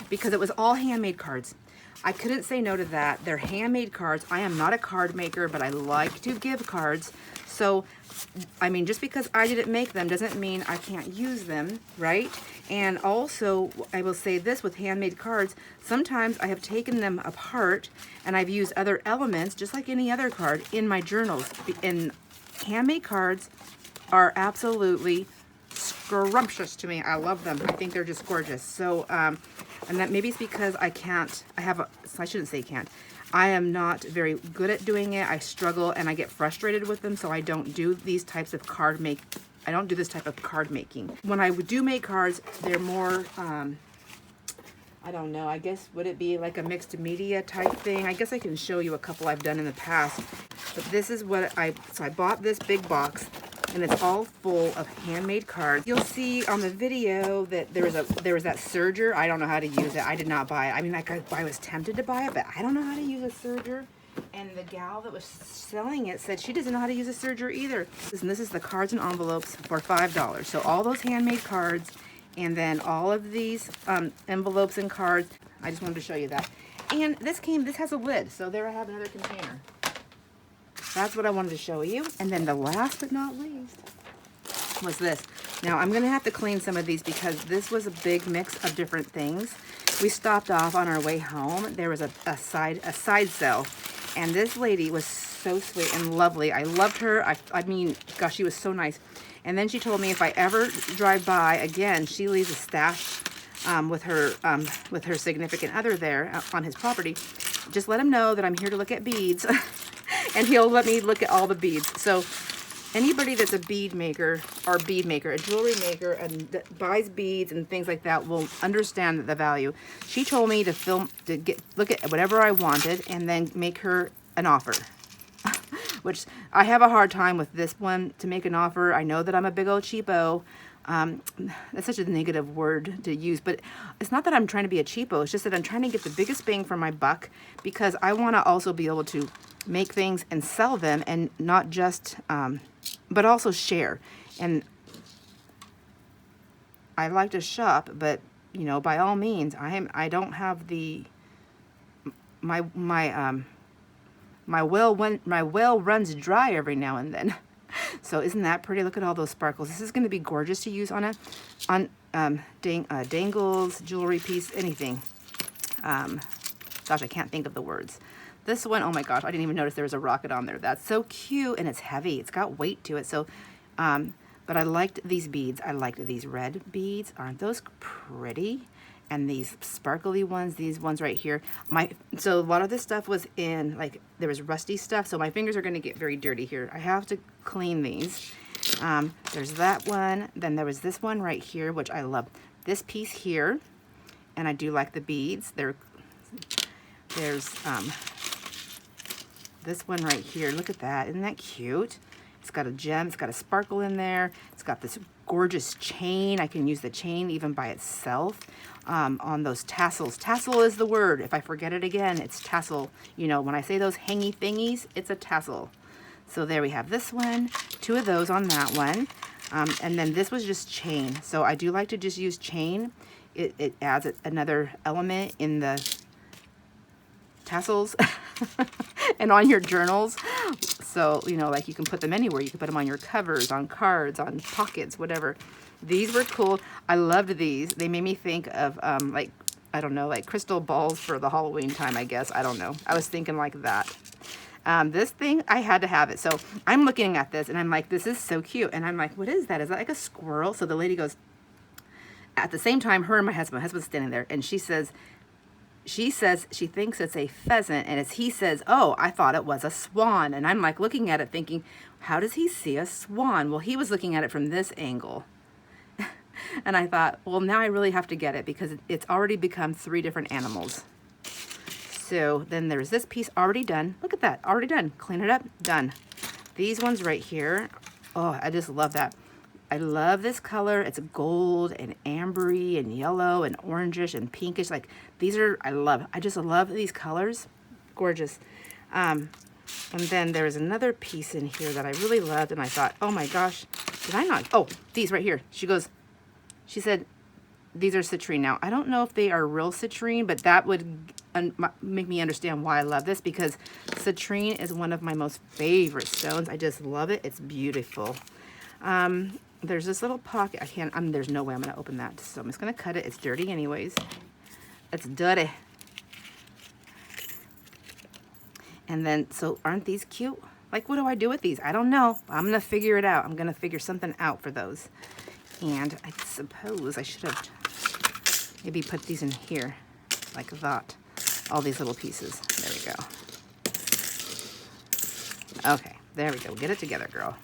because it was all handmade cards. I couldn't say no to that. They're handmade cards. I am not a card maker, but I like to give cards. So, I mean, just because I didn't make them doesn't mean I can't use them, right? And also, I will say this with handmade cards, sometimes I have taken them apart and I've used other elements, just like any other card, in my journals. And handmade cards are absolutely scrumptious to me. I love them. I think they're just gorgeous. So, and that maybe it's because I shouldn't say can't. I am not very good at doing it. I struggle and I get frustrated with them, so I don't do these types of I don't do this type of card making. When I do make cards, they're more, I don't know, I guess, would it be like a mixed media type thing? I guess I can show you a couple I've done in the past. But this is what I bought this big box, and it's all full of handmade cards. You'll see on the video that there was that serger. I don't know how to use it. I did not buy it. I mean, like I was tempted to buy it, but I don't know how to use a serger. And the gal that was selling it said she doesn't know how to use a serger either. And this is the cards and envelopes for $5. So all those handmade cards, and then all of these envelopes and cards. I just wanted to show you that. And this has a lid, so there I have another container. That's what I wanted to show you. And then the last but not least was this. Now I'm gonna have to clean some of these because this was a big mix of different things. We stopped off on our way home. There was a side sale, and this lady was so sweet and lovely. I loved her. I mean, gosh, she was so nice. And then she told me if I ever drive by again, she leaves a stash with her significant other there on his property. Just let him know that I'm here to look at beads. And he'll let me look at all the beads. So anybody that's a bead maker or a jewelry maker, and that buys beads and things like that will understand the value. She told me to look at whatever I wanted and then make her an offer. Which I have a hard time with this one to make an offer. I know that I'm a big old cheapo. That's such a negative word to use, but it's not that I'm trying to be a cheapo. It's just that I'm trying to get the biggest bang for my buck, because I want to also be able to make things and sell them, and not just, but also share. And I like to shop, but you know, by all means, I don't have the my well runs dry every now and then. So isn't that pretty? Look at all those sparkles. This is going to be gorgeous to use on dangles, jewelry piece, anything. Gosh, I can't think of the words. This one, oh my gosh, I didn't even notice there was a rocket on there. That's so cute, and it's heavy. It's got weight to it. So, but I liked these beads. I liked these red beads. Aren't those pretty? And these sparkly ones, these ones right here. So a lot of this stuff was in, like, there was rusty stuff, so my fingers are going to get very dirty here. I have to clean these. There's that one. Then there was this one right here, which I love. This piece here, and I do like the beads. There's this one right here. Look at that. Isn't that cute? It's got a gem. It's got a sparkle in there. It's got this gorgeous chain. I can use the chain even by itself. On those tassels. Tassel is the word. If I forget it again, it's tassel. You know, when I say those hangy thingies, it's a tassel. So there we have this one, 2 of those on that one. And then this was just chain. So I do like to just use chain. It adds another element in the tassels and on your journals. So, you know, like you can put them anywhere. You can put them on your covers, on cards, on pockets, whatever. These were cool. I loved these. They made me think of, like, I don't know, like crystal balls for the Halloween time, I guess. I don't know. I was thinking like that. This thing, I had to have it. So I'm looking at this and I'm like, this is so cute. And I'm like, what is that? Is that like a squirrel? So the lady goes, at the same time, her and my husband's standing there, and she says she thinks it's a pheasant, and he says, oh, I thought it was a swan. And I'm like looking at it thinking, how does he see a swan? Well, he was looking at it from this angle. And I thought, well, now I really have to get it, because it's already become 3 different animals. So then there's this piece already done. Look at that, already done. Clean it up, done. These ones right here, oh, I just love that. I love this color. It's gold and ambery and yellow and orangish and pinkish. Like, these are, I just love these colors. Gorgeous. And then there's another piece in here that I really loved, and I thought, oh my gosh, did I not? Oh, these right here. She said, these are citrine. Now, I don't know if they are real citrine, but that would make me understand why I love this, because citrine is one of my most favorite stones. I just love it. It's beautiful. There's this little pocket. There's no way I'm going to open that. So I'm just going to cut it. It's dirty anyways. It's dirty. And then, so aren't these cute? Like, what do I do with these? I don't know. I'm going to figure it out. I'm going to figure something out for those. And I suppose I should have maybe put these in here like that. All these little pieces. There we go. Okay, there we go. Get it together, girl.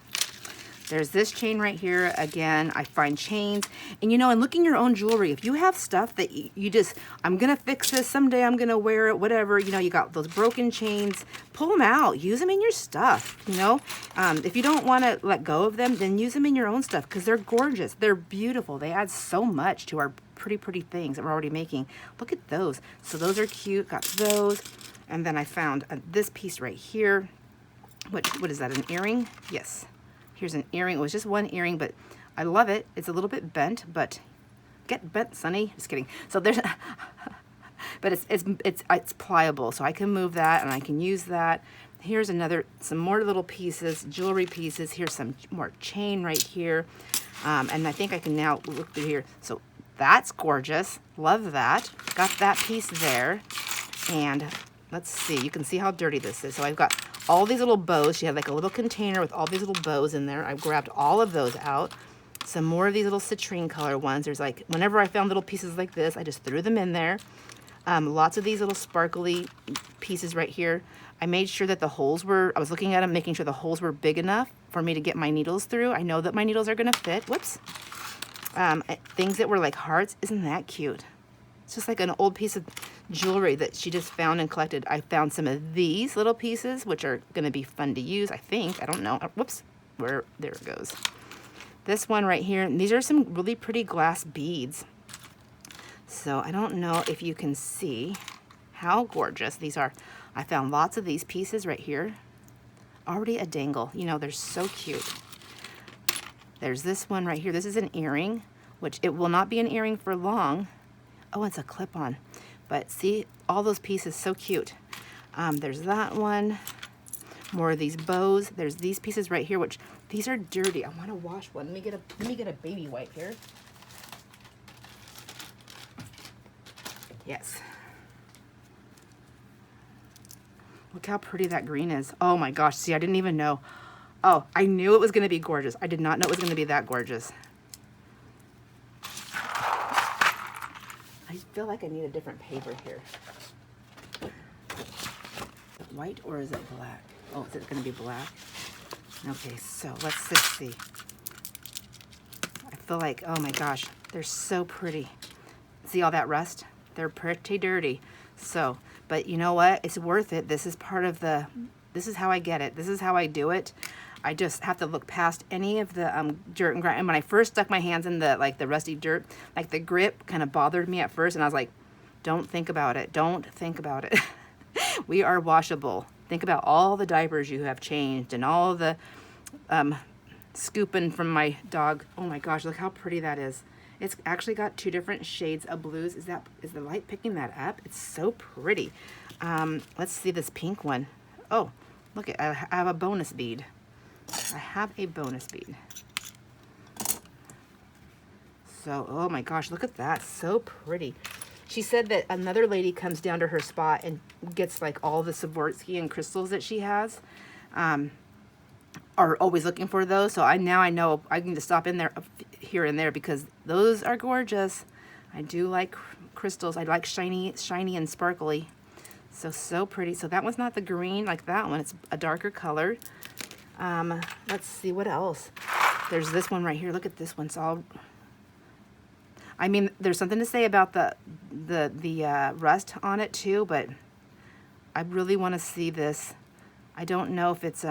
There's this chain right here. Again, I find chains. And you know, and look in your own jewelry. If you have stuff that you just, I'm going to fix this someday, I'm going to wear it, whatever. You know, you got those broken chains. Pull them out. Use them in your stuff, you know. If you don't want to let go of them, then use them in your own stuff, because they're gorgeous. They're beautiful. They add so much to our pretty things that we're already making. Look at those. So those are cute. Got those. And then I found this piece right here. What is that, an earring? Yes. Here's an earring. It was just one earring, but I love it. It's a little bit bent, but get bent, Sonny. Just kidding. So there's, but it's pliable, so I can move that and I can use that. Here's some more little pieces, jewelry pieces. Here's some more chain right here, and I think I can now look through here. So that's gorgeous. Love that. Got that piece there, and let's see. You can see how dirty this is. So I've got all these little bows. She had like a little container with all these little bows in there. I grabbed all of those out. Some more of these little citrine color ones. There's like, whenever I found little pieces like this, I just threw them in there. Lots of these little sparkly pieces right here. I made sure that the holes were, I was looking at them, making sure the holes were big enough for me to get my needles through. I know that my needles are gonna fit. Whoops. Things that were like hearts. Isn't that cute? It's just like an old piece of jewelry that she just found and collected. I found some of these little pieces, which are gonna be fun to use, I think. I don't know. Whoops. There it goes. This one right here, and these are some really pretty glass beads. So I don't know if you can see how gorgeous these are. I found lots of these pieces right here. Already a dangle. You know, they're so cute. There's this one right here. This is an earring, which it will not be an earring for long. Oh, it's a clip-on. But see, all those pieces, so cute. There's that one. More of these bows. There's these pieces right here, which these are dirty. I want to wash one. Let me get a baby wipe here. Yes. Look how pretty that green is. Oh my gosh, see, I didn't even know. Oh, I knew it was going to be gorgeous. I did not know it was going to be that gorgeous. I feel like I need a different paper here. White or is it black? Oh, is it going to be black? Okay, so let's just see. I feel like, oh my gosh, they're so pretty. See all that rust? They're pretty dirty. So, but you know what? It's worth it. This is part of the, this is how I get it. This is how I do it. I just have to look past any of the dirt and grime. And when I first stuck my hands in the, like the rusty dirt, like the grip kind of bothered me at first. And I was like, don't think about it. Don't think about it. We are washable. Think about all the diapers you have changed and all the scooping from my dog. Oh my gosh, look how pretty that is. It's actually got two different shades of blues. Is the light picking that up? It's so pretty. Let's see this pink one. Oh, look, I have a bonus bead. I have a bonus bead. So, oh my gosh, look at that. So pretty. She said that another lady comes down to her spot and gets like all the Swarovski and crystals that she has. Are always looking for those. So now I know I need to stop in there here and there because those are gorgeous. I do like crystals. I like shiny and sparkly. So pretty. So that one's not the green like that one. It's a darker color. Let's see what else. There's this one right here. Look at this one. It's all, I mean, there's something to say about the rust on it too, but I really want to see this. I don't know if it's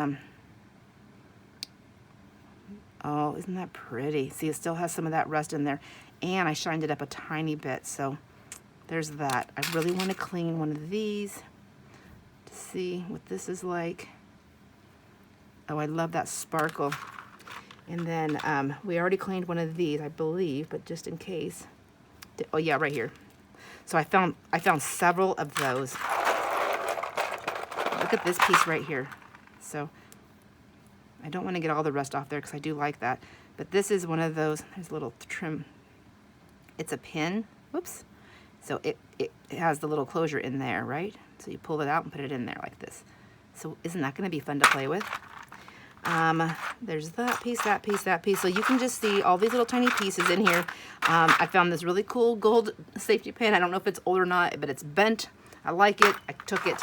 oh, isn't that pretty? See, it still has some of that rust in there, and I shined it up a tiny bit, so there's that. I really want to clean one of these to see what this is like. Oh, I love that sparkle. And then we already cleaned one of these, I believe, but just in case. Oh yeah, right here. So I found several of those. Look at this piece right here. So I don't want to get all the rust off there because I do like that. But this is one of those. There's a little trim. It's a pin. Whoops. So it has the little closure in there, right? So you pull it out and put it in there like this. So isn't that going to be fun to play with? There's that piece, that piece, that piece. So you can just see all these little tiny pieces in here. I found this really cool gold safety pin. I don't know if it's old or not, but it's bent. I like it. I took it.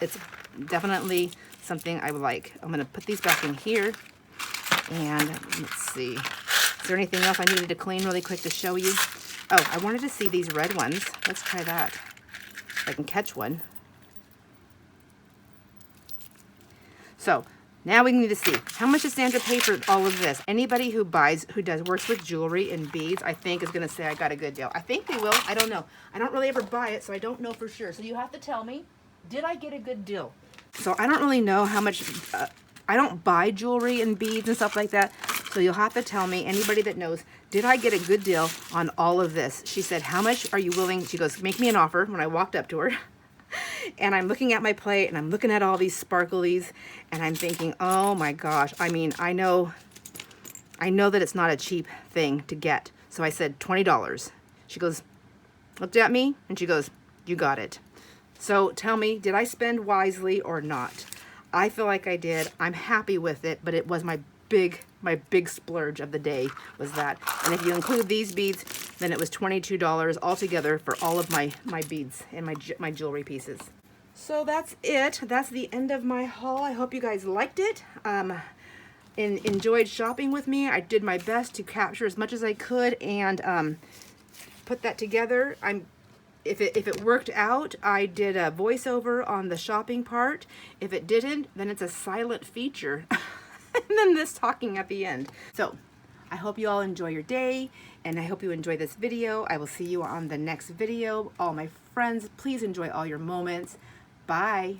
It's definitely something I would like. I'm going to put these back in here. And let's see. Is there anything else I needed to clean really quick to show you? Oh, I wanted to see these red ones. Let's try that. If I can catch one. So now we need to see how much does Sandra pay for all of this. Anybody who works with jewelry and beads, I think is going to say I got a good deal. I think they will. I don't know. I don't really ever buy it, so I don't know for sure. So you have to tell me, did I get a good deal? So I don't really know how much. I don't buy jewelry and beads and stuff like that. So you'll have to tell me, anybody that knows, did I get a good deal on all of this? She said, how much are you willing? She goes, make me an offer when I walked up to her. And I'm looking at my plate and I'm looking at all these sparklies and I'm thinking, oh my gosh. I mean, I know that it's not a cheap thing to get. So I said $20. She goes, looked at me and she goes, you got it. So tell me, did I spend wisely or not? I feel like I did. I'm happy with it, but it was my big splurge of the day was that. And if you include these beads, then it was $22 altogether for all of my beads and my jewelry pieces. So that's it. That's the end of my haul. I hope you guys liked it. enjoyed shopping with me. I did my best to capture as much as I could and put that together. If it worked out, I did a voiceover on the shopping part. If it didn't, then it's a silent feature. And then this talking at the end. So I hope you all enjoy your day, and I hope you enjoy this video. I will see you on the next video. All my friends, please enjoy all your moments. Bye.